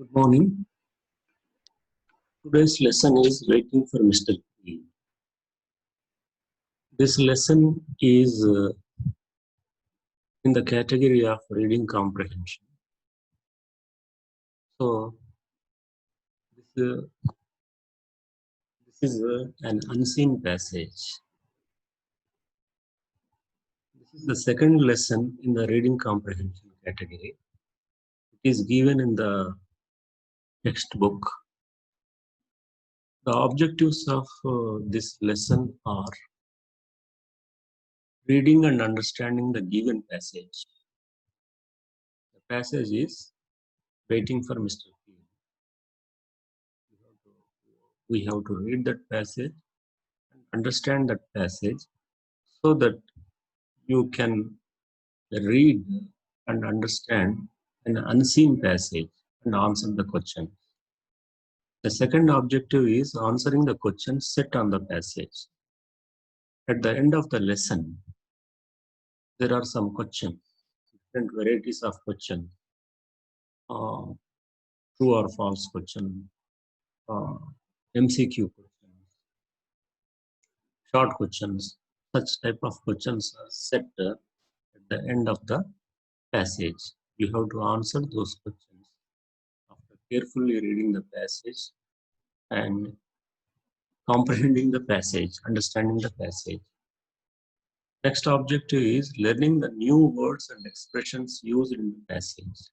Good morning. Today's lesson is Waiting for Mr. P. This lesson is in the category of reading comprehension. So, this is an unseen passage. This is the second lesson in the reading comprehension category. It is given in the textbook. The objectives of this lesson are reading and understanding the given passage. The passage is Waiting for Mr. P. We have to read that passage and understand that passage so that you can read and understand an unseen passage and answer the question. The second objective is answering the question set on the passage. At the end of the lesson, there are some questions, different varieties of questions, true or false question, MCQ questions, short questions. Such type of questions are set at the end of the passage. You have to answer those questions after carefully reading the passage and comprehending the passage, understanding the passage. Next objective is learning the new words and expressions used in the passage.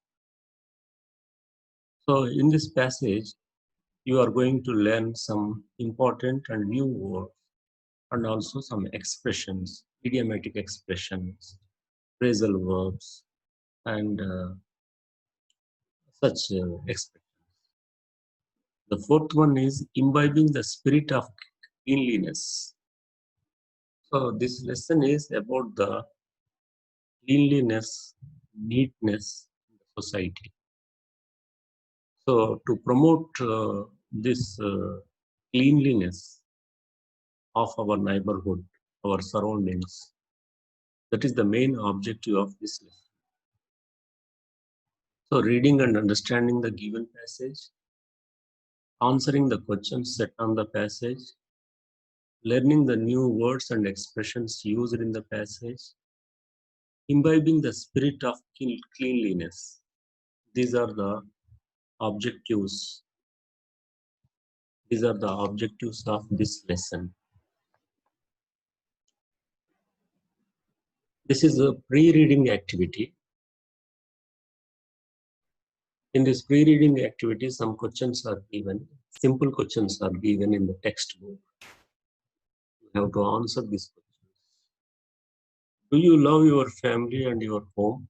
So in this passage, you are going to learn some important and new words and also some expressions, idiomatic expressions, phrasal verbs, and such expressions. The fourth one is imbibing the spirit of cleanliness. So this lesson is about the cleanliness, neatness in the society. So to promote this cleanliness of our neighborhood, our surroundings, that is the main objective of this lesson. So reading and understanding the given passage, answering the questions set on the passage, learning the new words and expressions used in the passage, imbibing the spirit of cleanliness. These are the objectives. These are the objectives of this lesson. This is a pre-reading activity. In this pre-reading activity, some questions are given. Simple questions are given in the textbook. You have to answer these questions. Do you love your family and your home?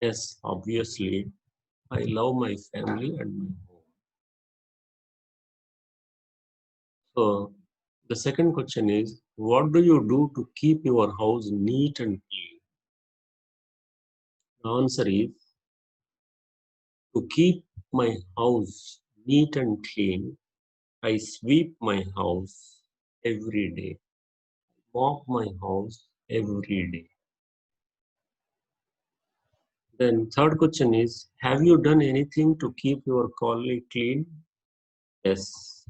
Yes, obviously, I love my family and my home. So, the second question is, what do you do to keep your house neat and clean? The answer is, to keep my house neat and clean, I sweep my house every day, mop my house every day. Then third question is, have you done anything to keep your colony clean? Yes.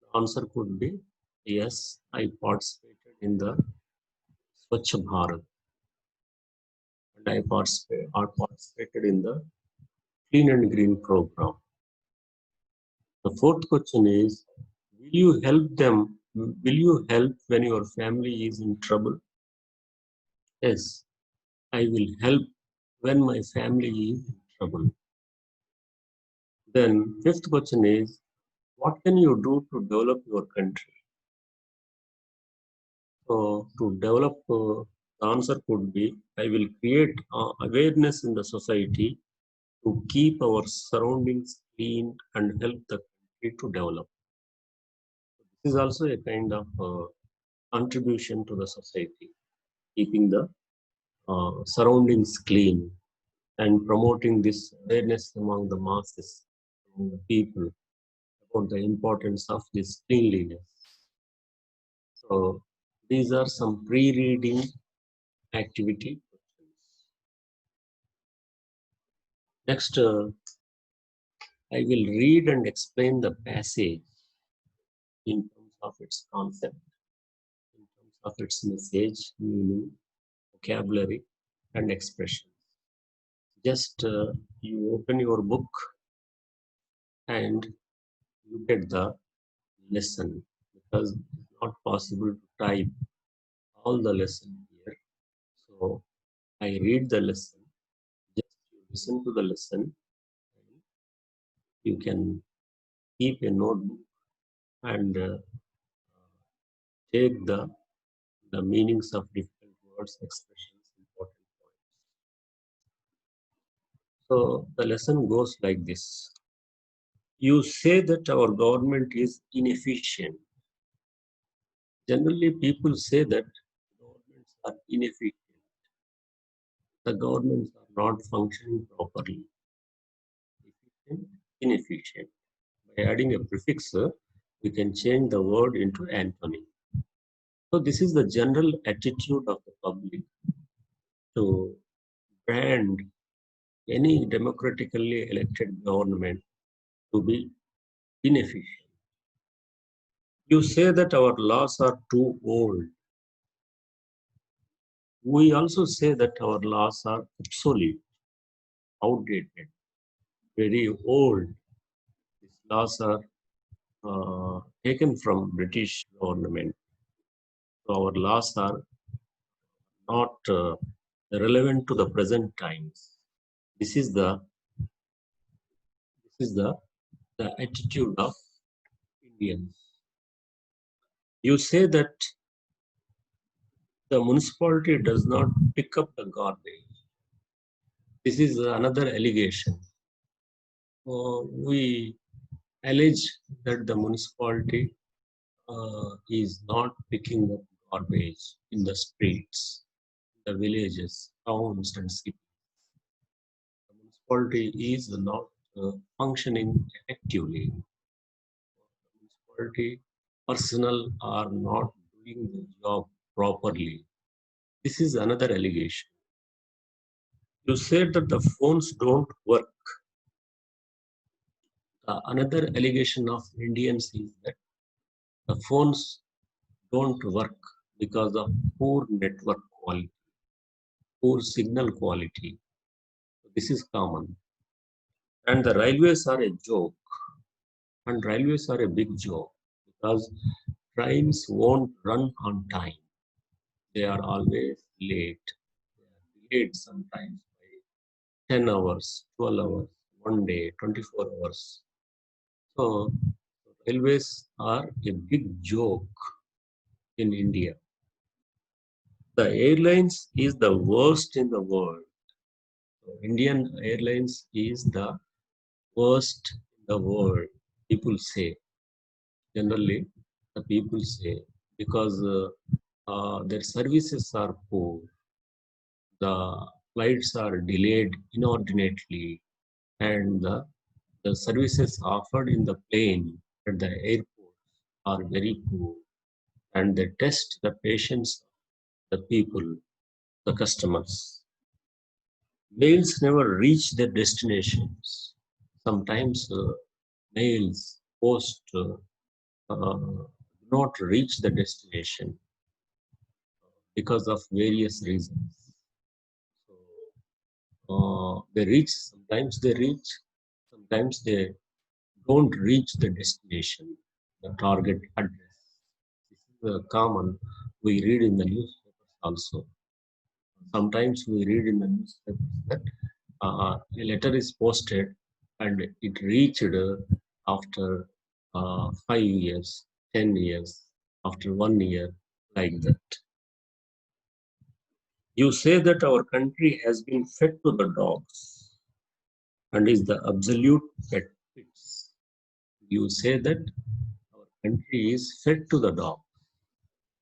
The answer could be, yes, I participated in the Swachh Bharat. And I participated in the Clean and Green program. The fourth question is, will you help them? Will you help when your family is in trouble? Yes, I will help when my family is in trouble. Then fifth question is, what can you do to develop your country? So to develop, the answer could be, I will create awareness in the society to keep our surroundings clean and help the country to develop. This is also a kind of contribution to the society, keeping the surroundings clean and promoting this awareness among the masses, among the people, about the importance of this cleanliness. So these are some pre-reading activity questions. Next, I will read and explain the passage in terms of its concept, in terms of its message, meaning, vocabulary, and expression. Just you open your book and look at the lesson, because it's not possible to type all the lesson here. So I read the lesson, just you listen to the lesson, and you can keep a notebook and take the meanings of different words, expressions, important points. So the lesson goes like this. You say that our government is inefficient. Generally, people say that governments are inefficient. The governments are not functioning properly. Efficient, inefficient. By adding a prefix, we can change the word into antony. So this is the general attitude of the public to brand any democratically elected government to be inefficient. You say that our laws are too old. We also say that our laws are obsolete, outdated, very old. These laws are taken from British government. So our laws are not relevant to the present times. This is the attitude of Indians. You say that the municipality does not pick up the garbage. This is another allegation. We allege that the municipality is not picking up garbage in the streets, the villages, towns, and cities. The municipality is not functioning effectively. The municipality personnel are not doing the job properly. This is another allegation. You said that the phones don't work. Another allegation of Indians is that the phones don't work because of poor network quality, poor signal quality. This is common. And the railways are a joke. And railways are a big joke because trains won't run on time. They are always late. They are delayed sometimes by 10 hours, 12 hours, 1 day, 24 hours. So railways are a big joke in India. The airlines is the worst in the world. So Indian Airlines is the worst in the world. People say, generally, the people say, because their services are poor, the flights are delayed inordinately, and the services offered in the plane at the airport are very poor, and they test the patience of the people, the customers. Mails never reach their destinations. Sometimes mails, post do not reach the destination because of various reasons. So they reach, sometimes they don't reach the destination, the target address. This is common. We read in the newspapers also. Sometimes we read in the newspapers that a letter is posted and it reached after 5 years, 10 years, after 1 year, like that. You say that our country has been fed to the dogs and is the absolute pet pits. You say that our country is fed to the dogs.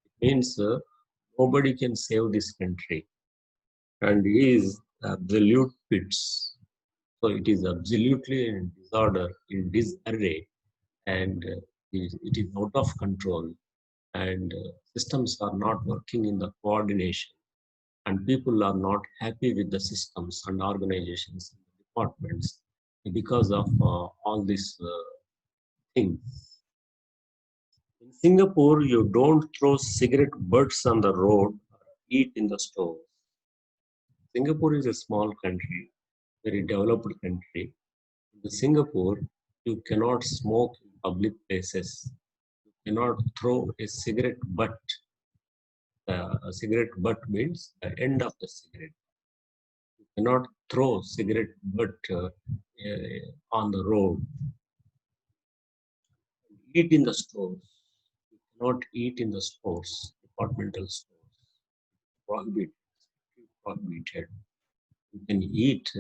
It means nobody can save this country and is absolute pits. So it is absolutely in disorder, in disarray, and it is out of control, and systems are not working in the coordination, and people are not happy with the systems and organizations. apartments because of all these things. In Singapore, you don't throw cigarette butts on the road or eat in the stores. Singapore is a small country, very developed country. In Singapore, you cannot smoke in public places. You cannot throw a cigarette butt. A cigarette butt means the end of the cigarette. You cannot throw cigarette butt on the road. Eat in the stores. You cannot eat in the stores, departmental stores. Prohibited. Prohibited. You can eat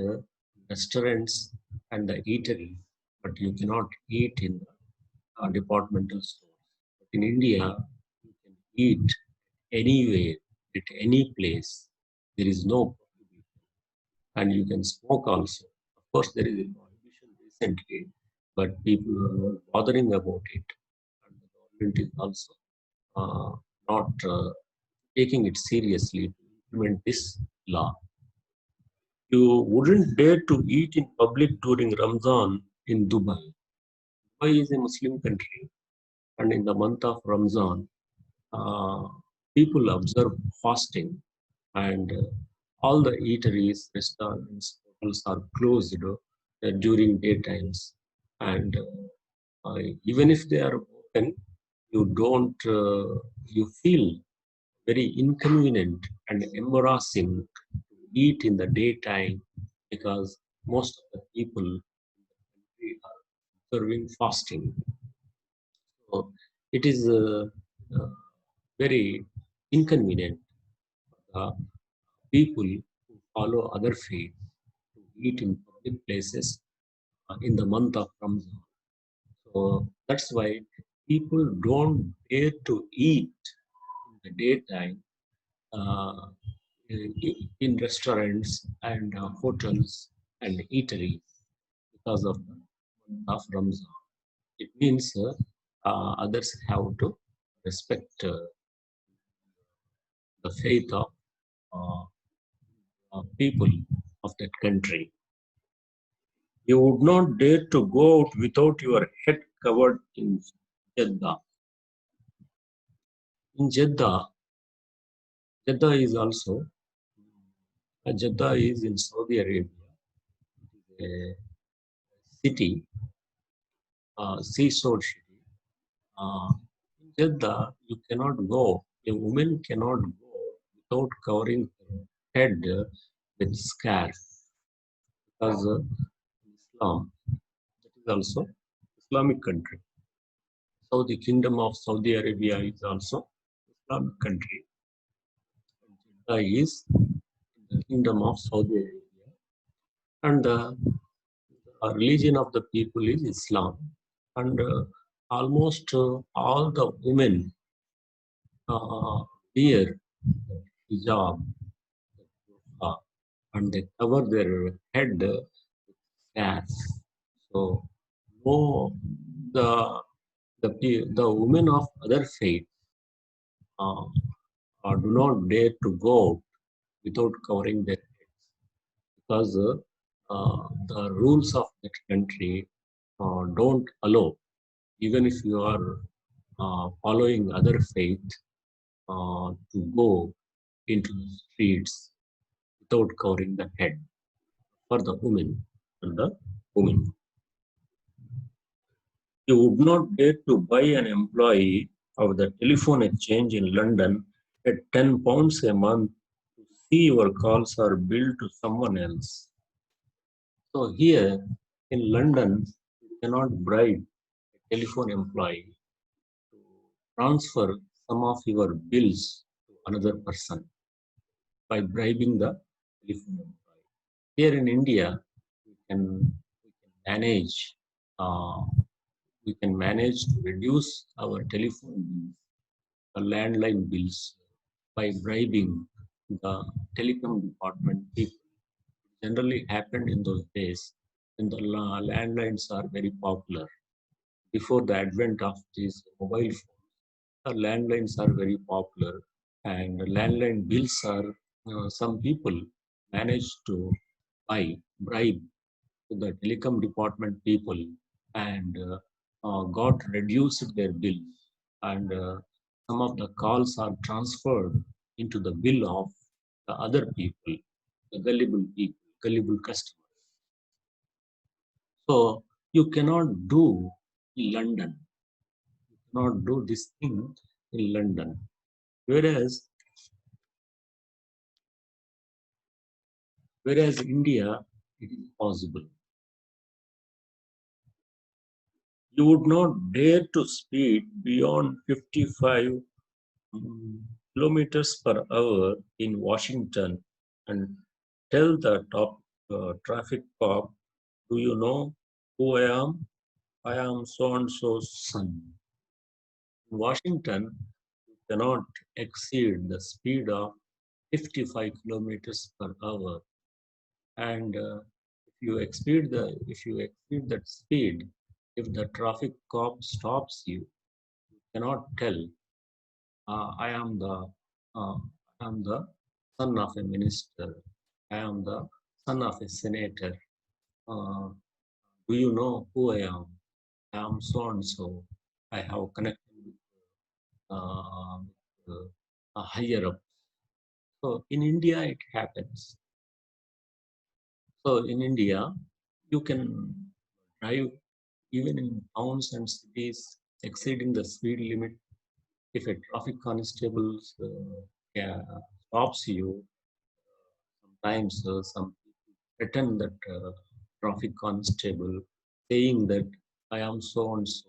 restaurants and the eatery, but you cannot eat in the departmental stores. But in India, you can eat anywhere, at any place. There is no prohibition. And you can smoke also. Of course, there is a prohibition recently, but people are not bothering about it. And the government is also not taking it seriously to implement this law. You wouldn't dare to eat in public during Ramzan in Dubai. Dubai is a Muslim country, and in the month of Ramzan, uh, people observe fasting, and all the eateries, restaurants, hotels are closed during daytimes. And even if they are open, you don't, you feel very inconvenient and embarrassing to eat in the daytime because most of the people are observing fasting. So it is uh, very inconvenient for the people who follow other faiths to eat in public places in the month of Ramzan. So that's why people don't dare to eat in the daytime uh, in restaurants and hotels and eateries because of the month of Ramzan. It means others have to respect the faith of uh, people of that country. You would not dare to go out without your head covered in Jeddah. In Jeddah, Jeddah is also Jeddah is in Saudi Arabia, a city, seashore city. In Jeddah, you cannot go. A woman cannot go without covering her head with scarf because Islam. That is also Islamic country. So the Kingdom of Saudi Arabia is also Islamic country. Jeddah is the Kingdom of Saudi Arabia, and the religion of the people is Islam. And almost all the women wear hijab, uh, and they cover their head with scarves. So, no, the the women of other faith uh, do not dare to go out without covering their heads because the rules of that country don't allow, even if you are following other faith, to go into the streets without covering the head for the women and the women. You would not dare to buy an employee of the telephone exchange in London at £10 a month to see your calls are billed to someone else. So here in London, you cannot bribe a telephone employee to transfer some of your bills to another person by bribing the telephone employee. Here in India, we can manage uh, we can manage to reduce our telephone bills, the landline bills, by bribing the telecom department people. It generally happened in those days when the landlines are very popular. Before the advent of these mobile phones, the landlines are very popular, and landline bills are some people manage to buy, bribe to the telecom department people and got reduced their bill, and some of the calls are transferred into the bill of the other people, the gullible people, gullible customers. So you cannot do in London, you cannot do this thing in London. Whereas India, it is possible. You would not dare to speed beyond 55 kilometers per hour in Washington and tell the top traffic cop, do you know who I am? I am so and so's son. In Washington, you cannot exceed the speed of 55 kilometers per hour. And if you exceed that speed, if the traffic cop stops you, you cannot tell, I am uh, I am the son of a minister. I am the son of a senator. Uh, do you know who I am? I am so and so. I have connected with a higher up. So in India, it happens. So in India, you can drive even in towns and cities exceeding the speed limit. If a traffic constable yeah, stops you, sometimes some people threaten that traffic constable, saying that I am so and so,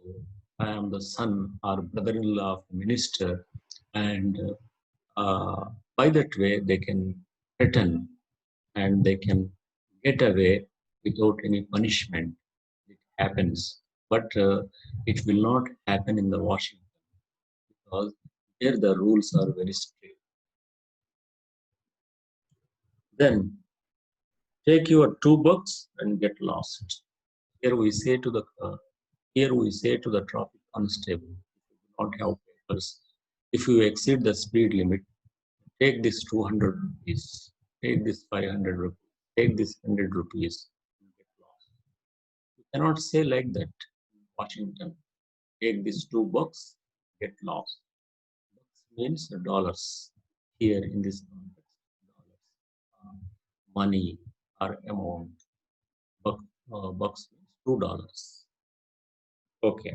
I am the son or brother-in-law of the minister, and by that way they can threaten and they can get away without any punishment. It happens, but it will not happen in the Washington because there the rules are very strict. Then take your $2 and get lost. Here we say to the traffic constable, if you do not have papers, if you exceed the speed limit, take this 200 rupees, take this 500 rupees, take this 100 rupees, and get lost. You cannot say like that in Washington. Take these $2, get lost. Bucks means dollars. Here in this context, dollars, uh, money or amount. Buck, bucks means $2. Okay.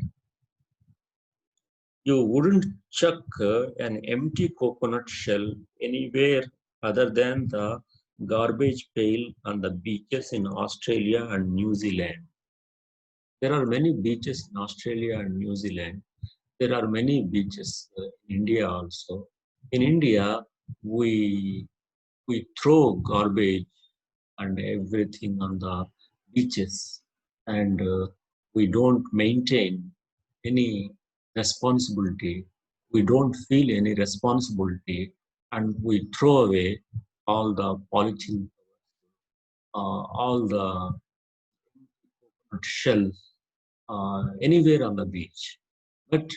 You wouldn't chuck an empty coconut shell anywhere other than the garbage pail on the beaches in Australia and New Zealand. There are many beaches in Australia and New Zealand. There are many beaches in India also. In India, we we throw garbage and everything on the beaches, and we don't maintain any responsibility. We don't feel any responsibility, and we throw away all the polythene, all the shells anywhere on the beach. But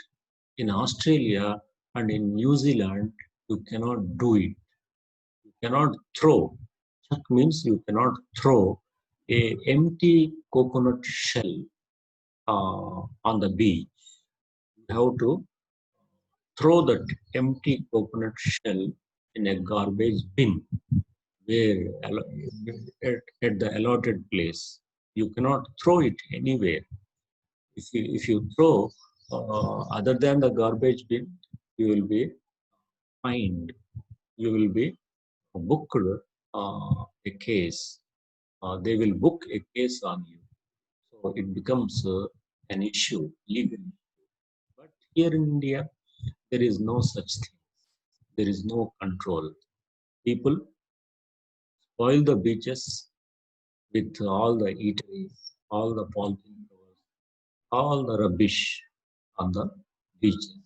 in Australia and in New Zealand, you cannot do it. You cannot throw. Chuck means you cannot throw a empty coconut shell on the beach. You have to throw that empty coconut shell in a garbage bin where at the allotted place. You cannot throw it anywhere. If you throw other than the garbage bin, you will be fined. You will be booked a case. They will book a case on you. So it becomes an issue legally. But here in India, there is no such thing. There is no control. People spoil the beaches with all the eateries, all the polythene covers, all the rubbish on the beaches.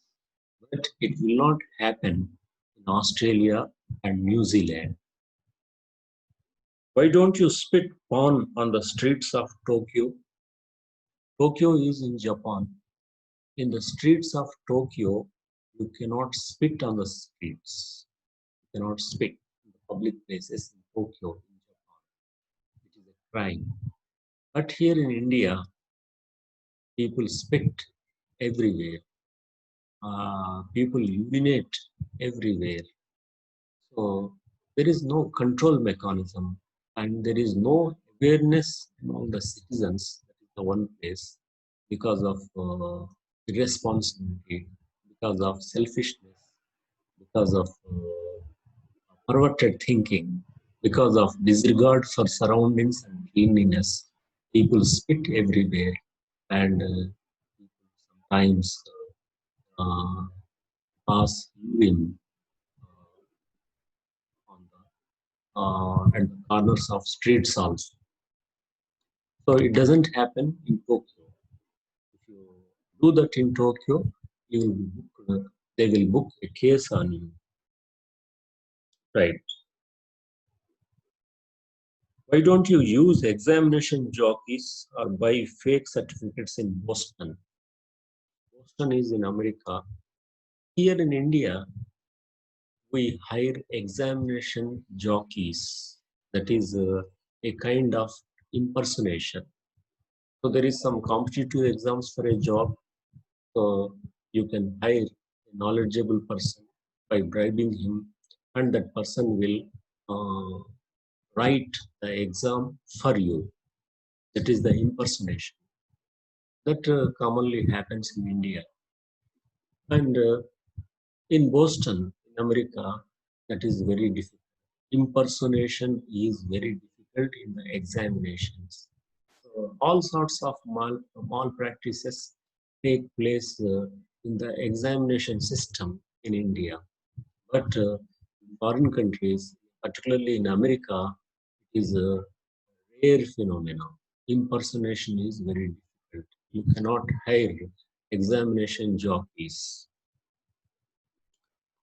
But it will not happen in Australia and New Zealand. Why don't you spit porn on the streets of Tokyo? Tokyo is in Japan. In the streets of Tokyo, you cannot spit on the streets. You cannot spit in the public places in Tokyo, in Japan. It is a crime. But here in India, people spit everywhere. People urinate everywhere. So there is no control mechanism and there is no awareness among the citizens. That is the one place because of irresponsibility, because of selfishness, because of perverted thinking, because of disregard for surroundings and cleanliness. People spit everywhere and sometimes uh, pass urine on at the corners of streets also. So it doesn't happen in Tokyo. If you do that in Tokyo, you will they will book a case on you. Right. Why don't you use examination jockeys or buy fake certificates in Boston? Boston is in America. Here in India, we hire examination jockeys. That is a kind of impersonation. So there is some competitive exams for a job. So you can hire a knowledgeable person by bribing him, and that person will write the exam for you. That is the impersonation. That commonly happens in India. And in Boston, in America, that is very difficult. Impersonation is very difficult in the examinations. So all sorts of malpractices take place in the examination system in India. But in foreign countries, particularly in America, it is a rare phenomenon. Impersonation is very difficult. You cannot hire examination jockeys.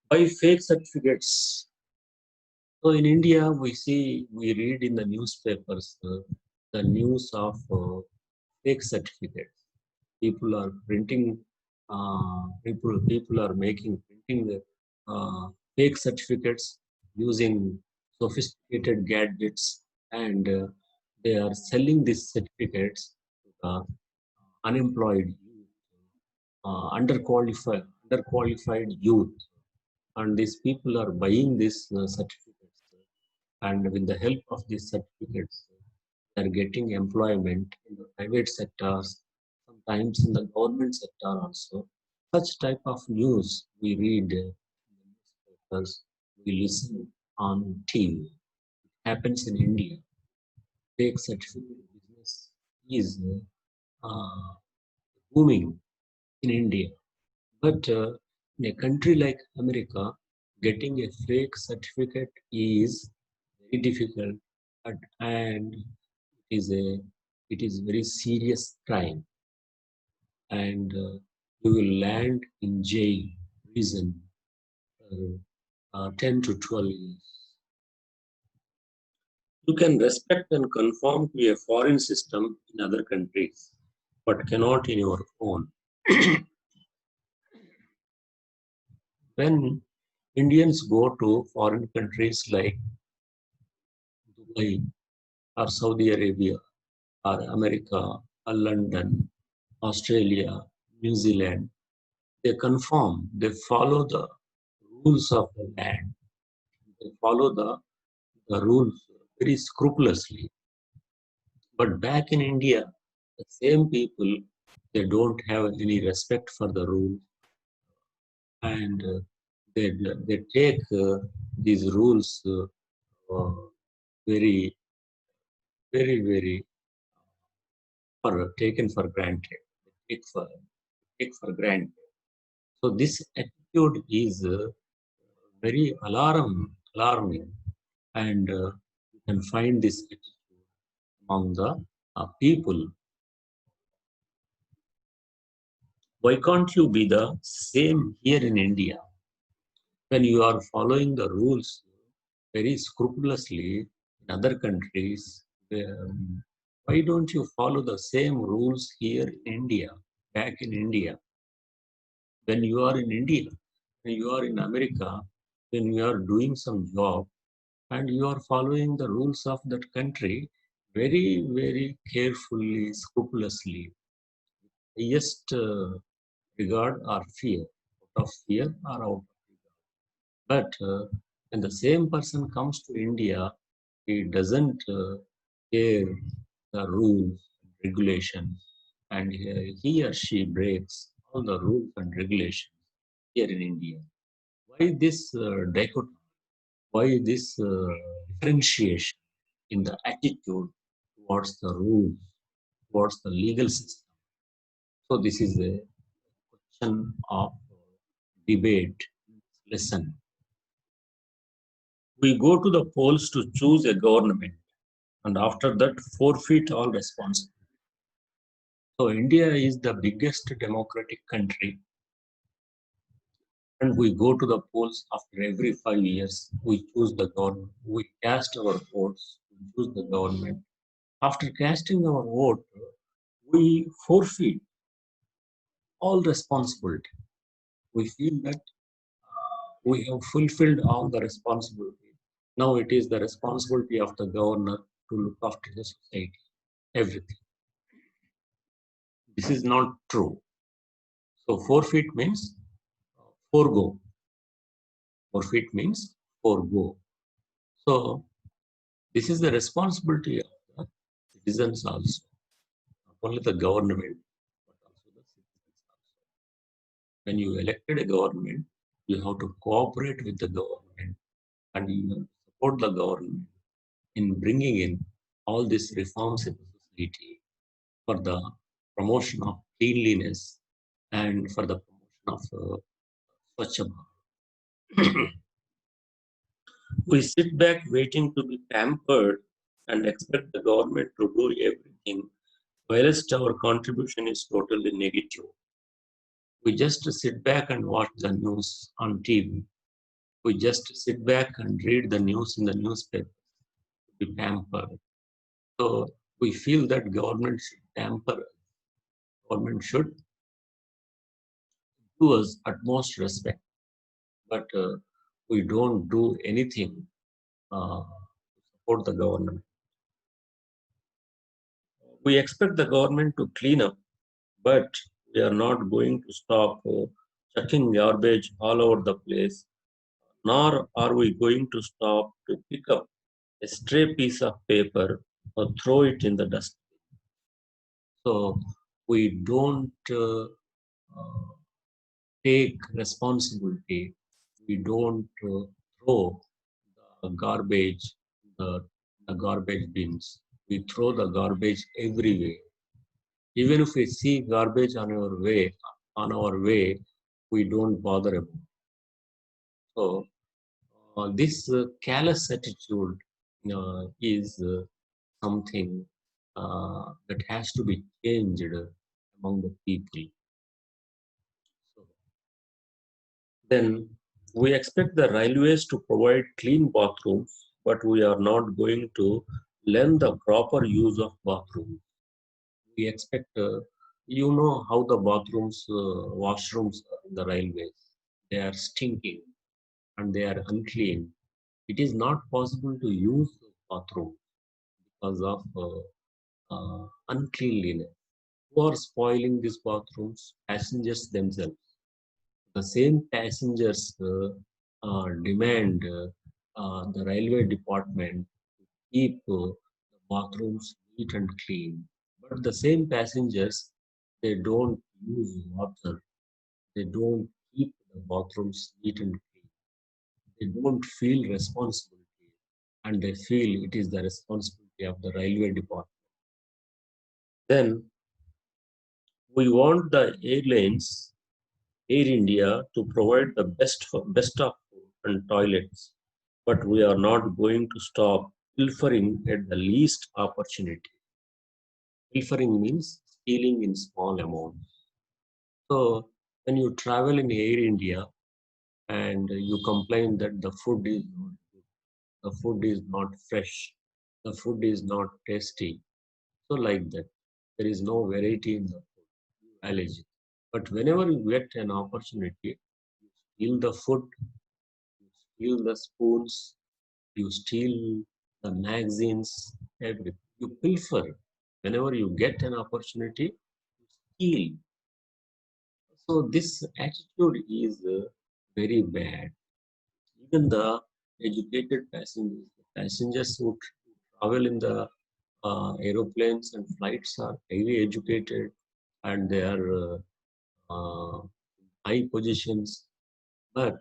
Buy fake certificates. So in India, we read in the newspapers the news of fake certificates. People are printing, people are printing fake certificates using sophisticated gadgets, and they are selling these certificates to the unemployed youth, underqualified youth, and these people are buying these certificates, and with the help of these certificates, they are getting employment in the private sectors, sometimes in the government sector also. Such type of news we read in the newspapers, we listen on TV. It happens in India. Fake certificate business is uh, booming in India. But in a country like America, getting a fake certificate is very difficult, and it is very serious crime, and you will land in jail, prison, 10 to 12 years. You can respect and conform to a foreign system in other countries, but cannot in your own. When Indians go to foreign countries like Dubai or Saudi Arabia or America or London, Australia, New Zealand, they conform, they follow the rules of the land, they follow the rules very scrupulously. But back in India, the same people, they don't have any respect for the rules, and they take these rules very, very taken for granted. They take for granted. So this attitude is very alarming, and you can find this attitude among the people. Why can't you be the same here in India? When you are following the rules very scrupulously in other countries, why don't you follow the same rules here in India, back in India? When you are in India, when you are in America, when you are doing some job and you are following the rules of that country, very, very carefully, scrupulously, highest regard or fear, out of fear or out of regard. But when the same person comes to India, he doesn't care the rules and regulations, and he or she breaks all the rules and regulations here in India. Why this dichotomy? Why this differentiation in the attitude towards the rules, towards the legal system? So this is a question of debate, lesson. We go to the polls to choose a government, and after that forfeit all responsibility. So India is the biggest democratic country, and we go to the polls after every 5 years. We choose the government. We cast our votes. We choose the government. After casting our vote, we forfeit all responsibility. We feel that we have fulfilled all the responsibility. Now it is the responsibility of the governor to look after the society, everything. This is not true. So forfeit means forego. Forfeit means forego. So this is the responsibility of the citizens also, not only the government, but also the citizens also. When you elected a government, you have to cooperate with the government and you have to support the government in bringing in all these reforms in the society for the promotion of cleanliness and for the promotion of Swachh Bharat. We sit back waiting to be pampered and expect the government to do everything, whilst our contribution is totally negative. We just sit back and watch the news on TV. We just sit back and read the news in the newspaper to be pampered. So we feel that government should pamper us. Government should do us utmost respect, but we don't do anything to support the government. We expect the government to clean up, but we are not going to stop chucking garbage all over the place, nor are we going to stop to pick up a stray piece of paper or throw it in the dustbin. So we don't take responsibility. We don't throw the garbage, the, the garbage bins. We throw the garbage everywhere. Even if we see garbage on our way, we don't bother about it. So this callous attitude is something that has to be changed among the people. So then we expect the railways to provide clean bathrooms, but we are not going to lend the proper use of bathrooms. We expect, you know how the bathrooms, washrooms in the railways, they are stinking and they are unclean. It is not possible to use the bathroom because of uncleanliness. Who are spoiling these bathrooms? Passengers themselves. The same passengers demand the railway department keep the bathrooms neat and clean. But the same passengers, they don't use water. They don't keep the bathrooms neat and clean. They don't feel responsibility, and they feel it is the responsibility of the railway department. Then we want the airlines, Air India, to provide the best of food and toilets, but we are not going to stop pilfering at the least opportunity. Pilfering means stealing in small amounts. So when you travel in Air India and you complain that the food is not good, the food is not fresh, the food is not tasty, so like that, there is no variety in the food, you allergy. But whenever you get an opportunity, you steal the food, you steal the spoons, you steal the magazines, everything. You pilfer. Whenever you get an opportunity, you steal. So this attitude is very bad. Even the educated passengers who travel in the aeroplanes and flights are highly educated, and they are high positions, but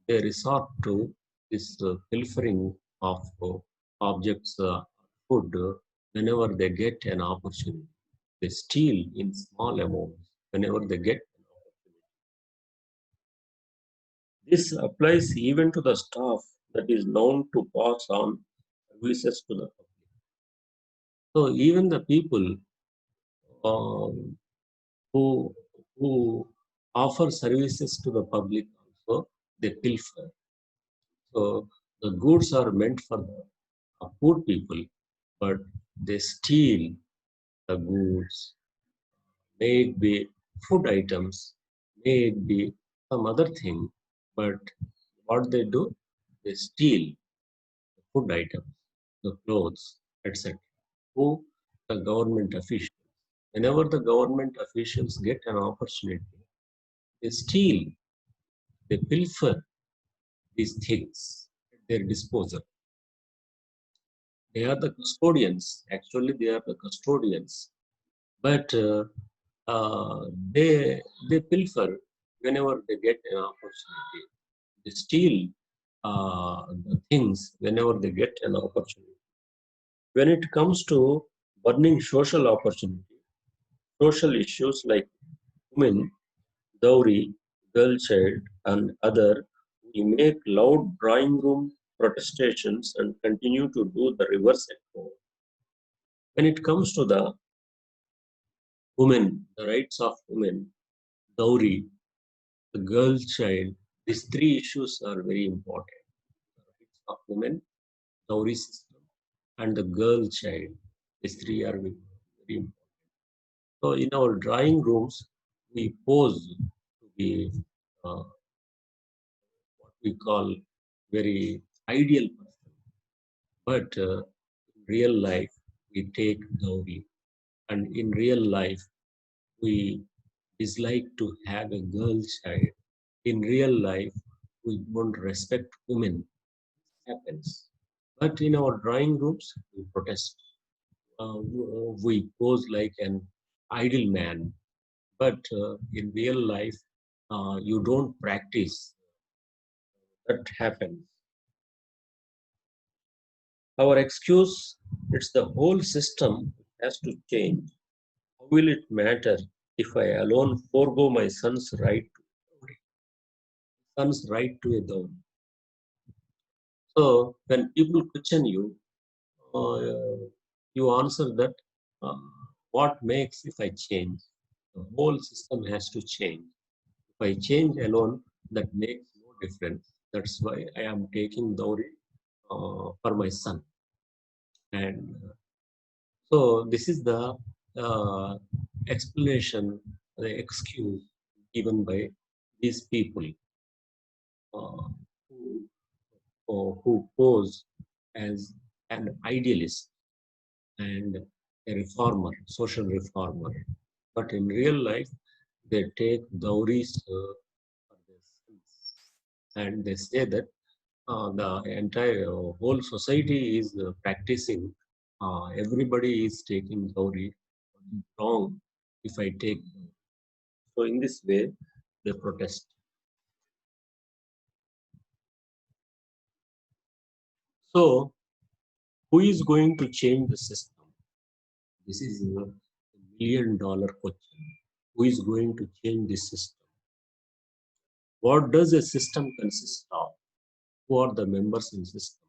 they resort to this pilfering of objects, food, whenever they get an opportunity. They steal in small amounts whenever they get an opportunity. This applies even to the staff that is known to pass on services to the public. So even the people um, who who offer services to the public also, they pilfer. So the goods are meant for the poor people, but they steal the goods, may it be food items, may it be some other thing, but what they do, they steal the food items, the clothes, etc. Who? The government officials. Whenever the government officials get an opportunity, they steal, they pilfer these things at their disposal. They are the custodians. Actually, they are the custodians. But they pilfer whenever they get an opportunity. They steal the things whenever they get an opportunity. When it comes to burning social opportunity, social issues like women, dowry, girl child, and other, we make loud drawing room protestations and continue to do the reverse at home. When it comes to the women, the rights of women, dowry, the girl child, these three issues are very important. The rights of women, dowry system, and the girl child. These three are very important. So in our drawing rooms, we pose to be what we call very ideal person. But in real life, we take dowry. And in real life, we dislike to have a girl child. In real life, we don't respect women. Happens. But in our drawing rooms, we protest. We pose like an idle man. But in real life, you don't practice. That happens. Our excuse, it's the whole system has to change. How will it matter if I alone forego my son's right to a dowry? So when people question you, you answer that uh, what makes if I change? The whole system has to change. If I change alone, that makes no difference. That's why I am taking dowry for my son. And so this is the uh, explanation, the excuse given by these people uh, who, who pose as an idealist and a reformer, social reformer. But in real life, they take dowries for their sons. And they say that the entire whole society is practicing, everybody is taking dowry. Wrong if I take. So in this way, they protest. So who is going to change the system? This is a $1 million question. Who is going to change this system? What does a system consist of? Who are the members in the system?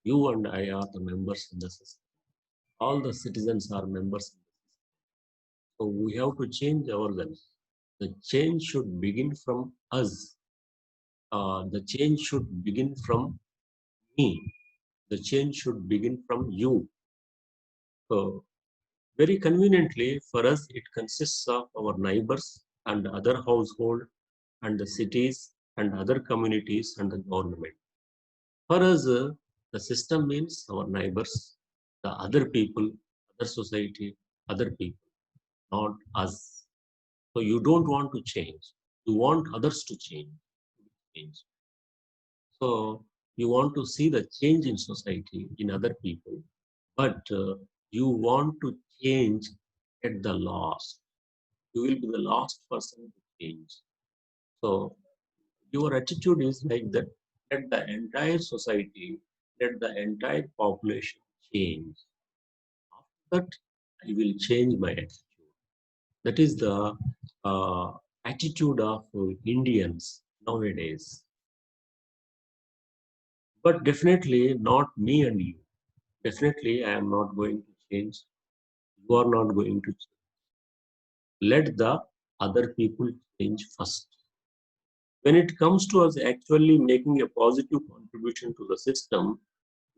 You and I are the members in the system. All the citizens are members in the system. So we have to change ourselves. The change should begin from us. The change should begin from me. The change should begin from you. So very conveniently for us, it consists of our neighbors and other household and the cities and other communities and the government. For us, the system means our neighbors The other people, other society, other people, not us. So you don't want to change. You want others to change. So you want to see the change in society, in other people, but you want to change at the last. You will be the last person to change. So your attitude is like that. Let the entire society, let the entire population change. After that, I will change my attitude. That is the attitude of Indians nowadays. But definitely not me and you. Definitely, I am not going to change. You are not going to change. Let the other people change first. When it comes to us actually making a positive contribution to the system,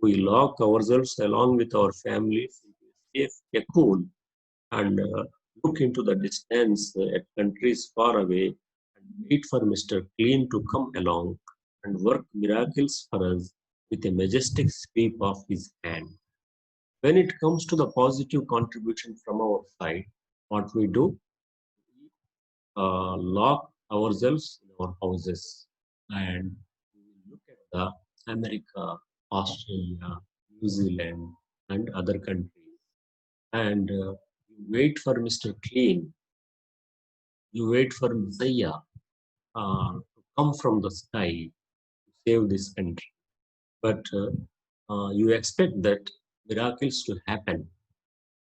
we lock ourselves along with our families in a safe cocoon and look into the distance at countries far away and wait for Mr. Clean to come along and work miracles for us with a majestic sweep of his hand. When it comes to the positive contribution from our side, what we do, lock ourselves in our houses and we look at the America, Australia, New Zealand, and other countries. And you wait for Mr. Clean, you wait for Messiah to come from the sky to save this country. But you expect that miracles to happen.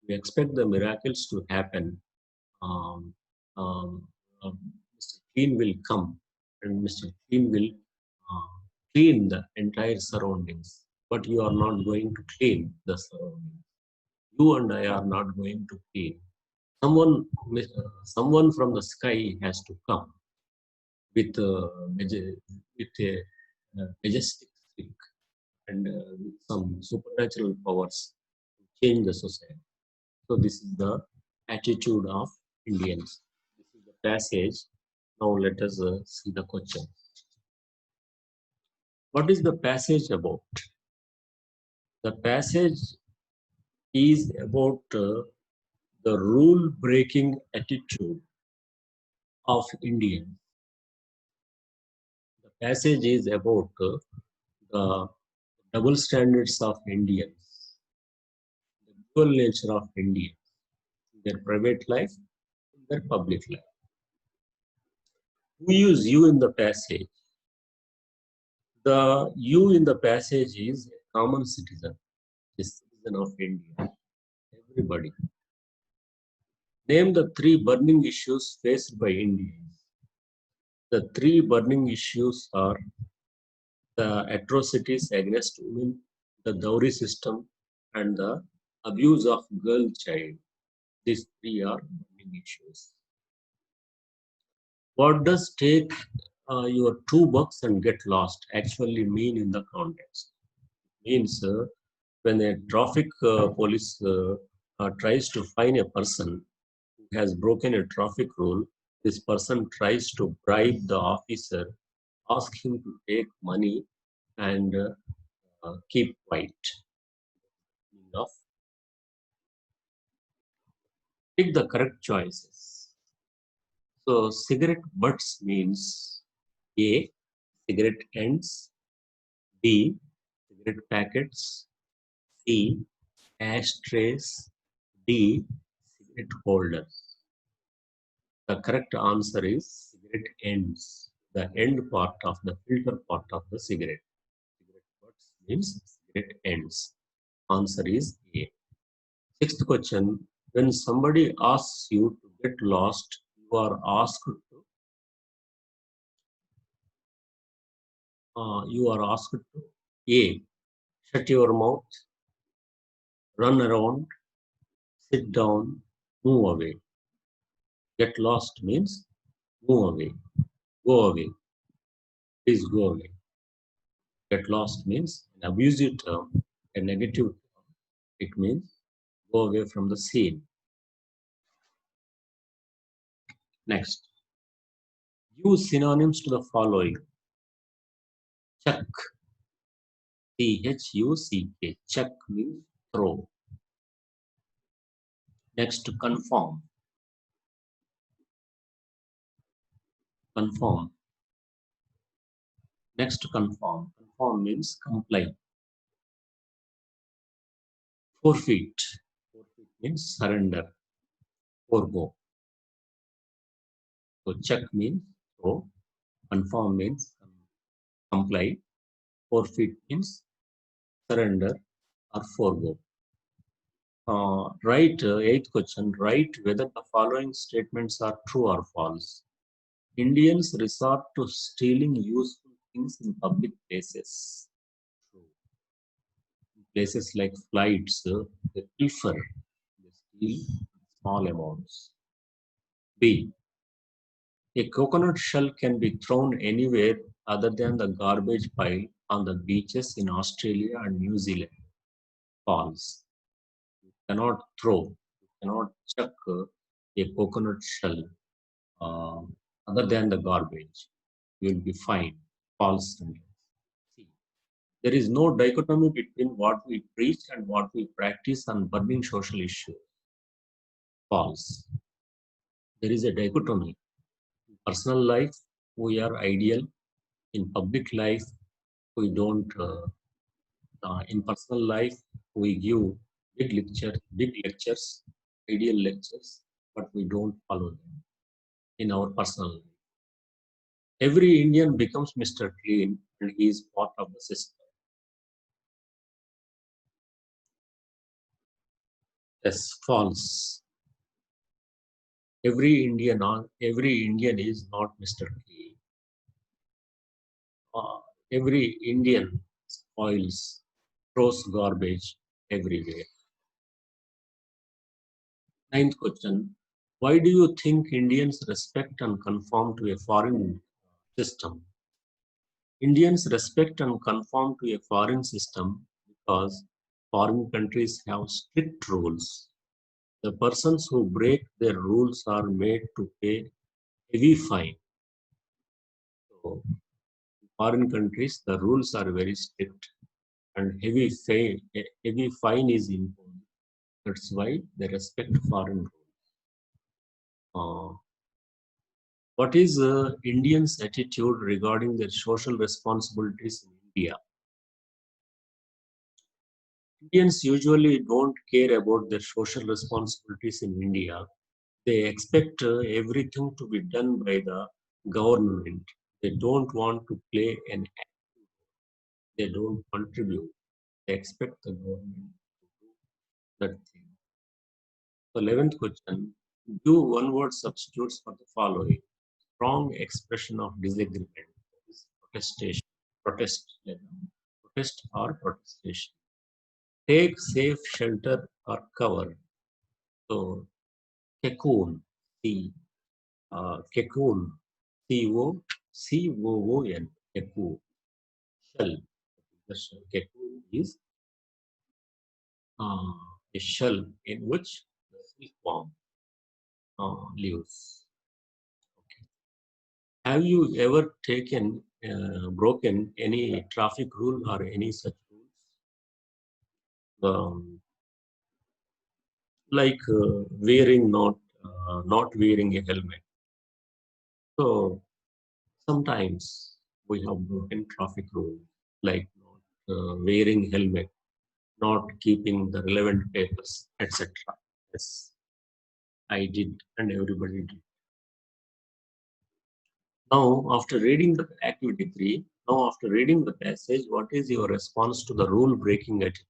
You expect the miracles to happen. Um, um, Mr. Clean will come and Mr. Clean will uh, clean the entire surroundings. But you are not going to clean the surroundings. You and I are not going to clean. Someone, someone from the sky has to come with with a majestic stick and with some supernatural powers to change the society. So this is the attitude of Indians. This is the passage. Now let us see the question. What is the passage about? The passage is about the rule-breaking attitude of Indians. The passage is about the double standards of Indians, the dual nature of Indians, their private life, their public life. Who is you in the passage? The you in the passage is a common citizen, a citizen of India, everybody. Name the three burning issues faced by Indians. The three burning issues are the atrocities against women, the dowry system, and the abuse of girl child. These three are burning issues. What does take your $2 and get lost actually mean in the context? Means when a traffic police tries to fine a person who has broken a traffic rule, this person tries to bribe the officer, ask him to take money and keep quiet. Enough. Pick the correct choices. So cigarette butts means A, cigarette ends, B, cigarette packets, C, ashtrays, D, cigarette holders. The correct answer is cigarette ends, the end part of the filter part of the cigarette. Cigarette butts means cigarette ends. Answer is A. Sixth question, when somebody asks you to get lost, you are asked to A, shut your mouth, run around, sit down, move away. Get lost means move away, go away, please go away. Get lost means an abusive term, a negative term. It means go away from the scene. Next, use synonyms to the following. Chuck, Chuck, chuck means throw. Next, conform. Conform. Next, conform. Conform means comply. Forfeit. Forfeit means surrender, forego. So check means so. Conform means comply. Forfeit means surrender or forego. Eighth question. Write whether the following statements are true or false. Indians resort to stealing useful things in public places. True. In places like flights, they prefer they steal small amounts. B. A coconut shell can be thrown anywhere other than the garbage pile on the beaches in Australia and New Zealand. False. You cannot throw, you cannot chuck a coconut shell uh, other than the garbage. You will be fined. False sentence. C. There is no dichotomy between what we preach and what we practice on burning social issues. False. There is a dichotomy. In personal life, we are ideal. In public life, we don't. In personal life, we give big lectures, ideal lectures, but we don't follow them in our personal life. Every Indian becomes Mr. Clean and he is part of the system. Yes, false. Every Indian is not Mr. Clean. Uh, every Indian spoils, throws garbage everywhere. Ninth question. Why do you think Indians respect and conform to a foreign system? Indians respect and conform to a foreign system because foreign countries have strict rules. The persons who break their rules are made to pay heavy fine. So, in foreign countries, the rules are very strict and heavy fine is imposed. That's why they respect foreign rules. What is Indians' attitude regarding their social responsibilities in India? Indians usually don't care about their social responsibilities in India. They expect everything to be done by the government. They don't want to play an active role. They don't contribute. They expect the government to do that thing. So 11th question, do one-word substitutes for the following. Strong expression of disagreement, that is protestation, protest, protest or protestation. Take safe shelter or cover. So cocoon, C, cocoon, COON, cocoon, shell. The shell, cocoon is uh, a shell in which the silkworm lives. Have you ever broken any traffic rule or any such rules? Like not wearing a helmet. So sometimes we have broken traffic rules like not wearing helmet, not keeping the relevant papers, etc. Yes, I did, and everybody did. Now after reading the passage, what is your response to the rule breaking attitude?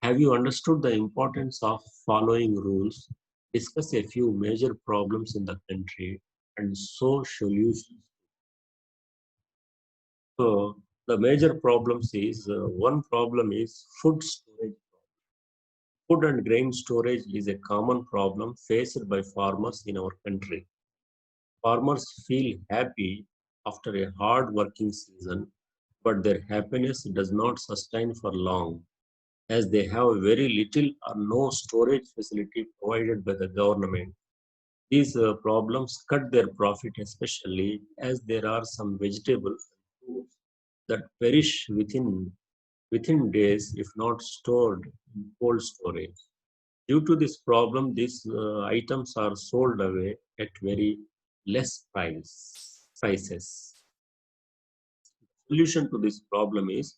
Have you understood the importance of following rules? Discuss a few major problems in the country and so solutions. So the major problems is one problem is food storage. Food and grain storage is a common problem faced by farmers in our country. Farmers feel happy after a hard working season, but their happiness does not sustain for long as they have very little or no storage facility provided by the government. These problems cut their profit, especially as there are some vegetables and fruits that perish within days if not stored in cold storage. Due to this problem, these items are sold away at very less prices. Solution to this problem is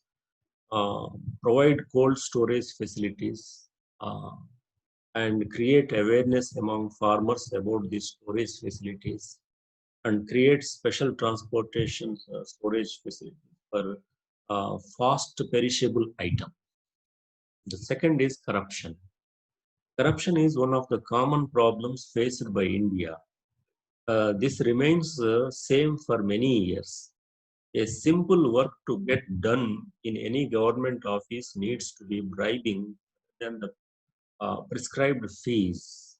uh, provide cold storage facilities uh, and create awareness among farmers about these storage facilities and create special transportation storage facilities for fast perishable items. The second is corruption. Corruption is one of the common problems faced by India. This remains same for many years. A simple work to get done in any government office needs to be bribing than the prescribed fees.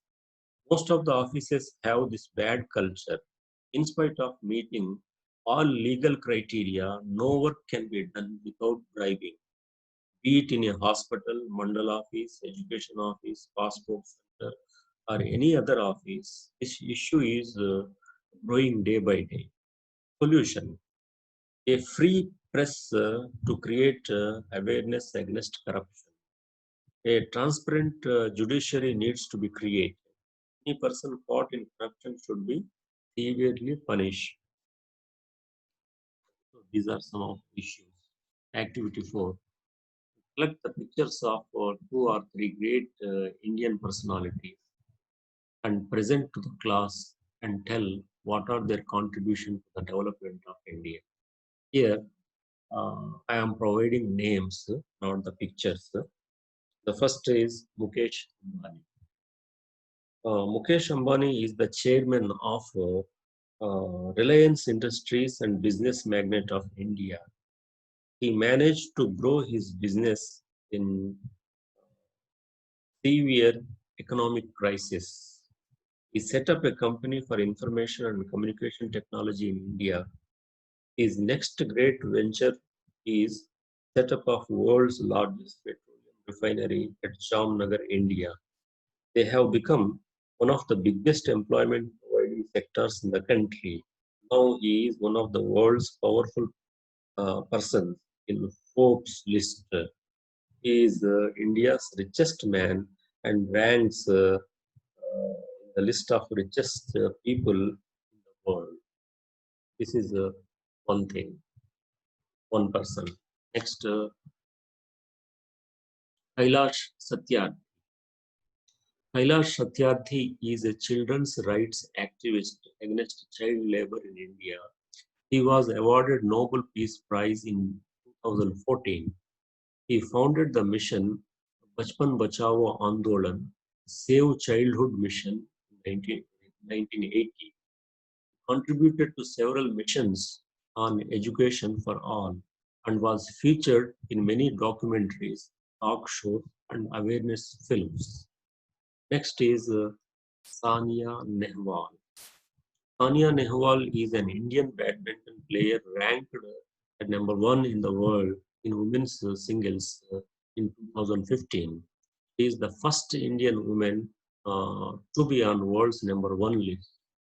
Most of the offices have this bad culture. In spite of meeting all legal criteria, no work can be done without bribing. Be it in a hospital, mandal office, education office, passport center, or any other office, this issue is growing day by day. Solution: a free press to create awareness against corruption. A transparent judiciary needs to be created. Any person caught in corruption should be severely punished. So these are some of the issues. Activity 4. Collect the pictures of two or three great Indian personalities and present to the class and tell what are their contribution to the development of India. Here, I am providing names, not the pictures. The first is Mukesh Ambani. Mukesh Ambani is the chairman of Reliance Industries and business magnate of India. He managed to grow his business in severe economic crisis. He set up a company for information and communication technology in India. His next great venture is setup of world's largest petroleum refinery at Jamnagar, India. They have become one of the biggest employment providing sectors in the country. Now he is one of the world's powerful persons in Forbes list. He is India's richest man and ranks in the list of richest people in the world. This is one thing, one person. Next, Kailash Satyarthi. Kailash Satyarthi is a children's rights activist against child labor in India. He was awarded Nobel Peace Prize in 2014. He founded the mission Bachpan Bachao Andolan, Save Childhood Mission in 1980, contributed to several missions on education for all, and was featured in many documentaries, talk shows, and awareness films. Next is Sania Nehwal. Sania Nehwal is an Indian badminton player ranked at number one in the world in women's singles in 2015. She is the first Indian woman to be on world's number one list.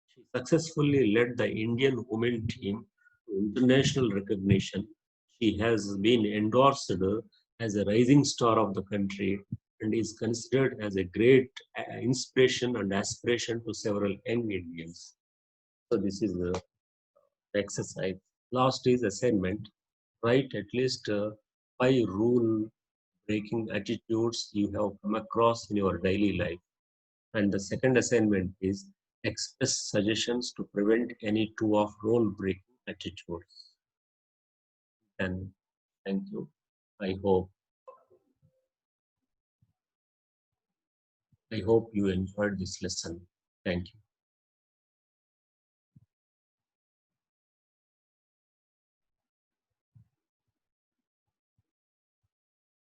She successfully led the Indian women team to international recognition. She has been endorsed as a rising star of the country and is considered as a great inspiration and aspiration to several young Indians. So this is the exercise. Last is assignment. Write at least 5 rule breaking attitudes you have come across in your daily life. And the second assignment is express suggestions to prevent any two of rule breaking attitudes. And thank you. I hope I hope you enjoyed this lesson. Thank you.